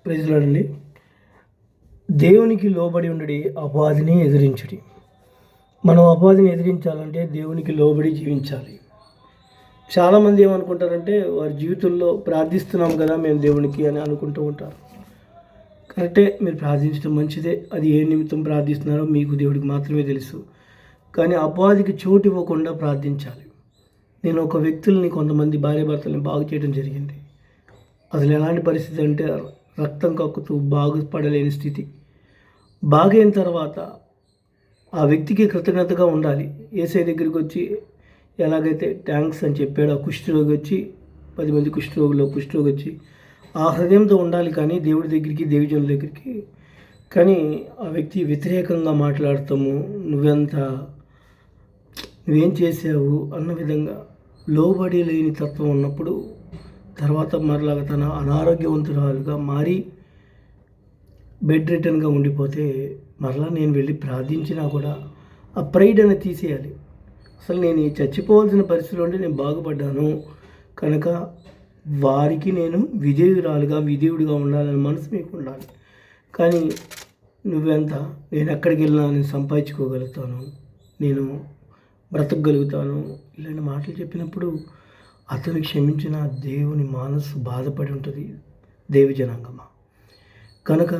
Praise lord అండి. దేవునికి లోబడి ఉండడి అపవాదిని ఎదిరించుడి. మనం అపవాదిని ఎదిరించాలంటే దేవునికి లోబడి జీవించాలి. చాలామంది ఏమనుకుంటారంటే వారి జీవితంలో ప్రార్థిస్తున్నాం కదా మేము దేవునికి అని అనుకుంటూ ఉంటారు. కరెక్టే, మీరు ప్రార్థించడం మంచిదే. అది ఏ నిమిత్తం ప్రార్థిస్తున్నారో మీకు దేవుడికి మాత్రమే తెలుసు. కానీ అపవాదికి చోటు ఇవ్వకుండా ప్రార్థించాలి. నేను ఒక వ్యక్తుల్ని కొంతమంది భార్యాభర్తల్ని బాగు చేయడం జరిగింది. అసలు ఎలాంటి పరిస్థితి అంటే రక్తం కక్కుతూ బాగుపడలేని స్థితి. బాగైన తర్వాత ఆ వ్యక్తికి కృతజ్ఞతగా ఉండాలి. యేసయ్య దగ్గరికి వచ్చి ఎలాగైతే థ్యాంక్స్ అని చెప్పాడో, ఆ కుష్ఠరోగి వచ్చి 10 మంది కుష్ఠరోగి వచ్చి ఆ హృదయంతో ఉండాలి. కానీ దేవుడి దగ్గరికి, దేవజనుల దగ్గరికి కానీ ఆ వ్యక్తి వ్యతిరేకంగా మాట్లాడతాము, నువ్వేం చేసావు అన్న విధంగా లోబడి లేని తత్వం ఉన్నప్పుడు తర్వాత మరలాగా తన అనారోగ్యవంతురాలుగా మారి బెడ్ రిటర్న్గా ఉండిపోతే మరలా నేను వెళ్ళి ప్రార్థించినా కూడా ఆ ప్రైడ్ అనేది తీసేయాలి. అసలు నేను చచ్చిపోవాల్సిన పరిస్థితిలో ఉండి నేను బాగుపడ్డాను కనుక వారికి నేను విధేయుడిగా ఉండాలని మనసు మీకు ఉండాలి. కానీ నువ్వెంత, నేను ఎక్కడికి వెళ్ళినా నేను సంపాదించుకోగలుగుతాను, నేను బ్రతకగలుగుతాను ఇలాంటి మాటలు చెప్పినప్పుడు అతను క్షమించిన దేవుని మనసు బాధపడి ఉంటుంది. దేవజనాంగమా కనుక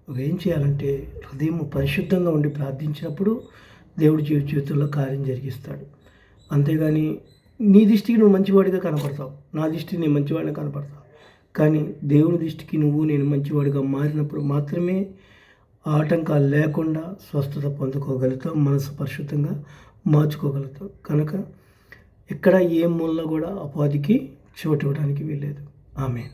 నువ్వేం చేయాలంటే హృదయం పరిశుద్ధంగా ఉండి ప్రార్థించినప్పుడు దేవుడి జీవితంలో కార్యం జరిగిస్తాడు. అంతేగాని నీ దృష్టికి నువ్వు మంచివాడిగా కనపడతావు, నా దృష్టికి నేను మంచివాడిగా కనపడతావు. కానీ దేవుని దృష్టికి నేను మంచివాడిగా మారినప్పుడు మాత్రమే ఆటంకాలు లేకుండా స్వస్థత పొందుకోగలుగుతాం, మనసు పరిశుద్ధంగా మార్చుకోగలుగుతాం. కనుక ఎక్కడ ఏ మూలలో కూడా అపవాదికి చోటు ఇవ్వడానికి వీల్లేదు. ఆమేన్.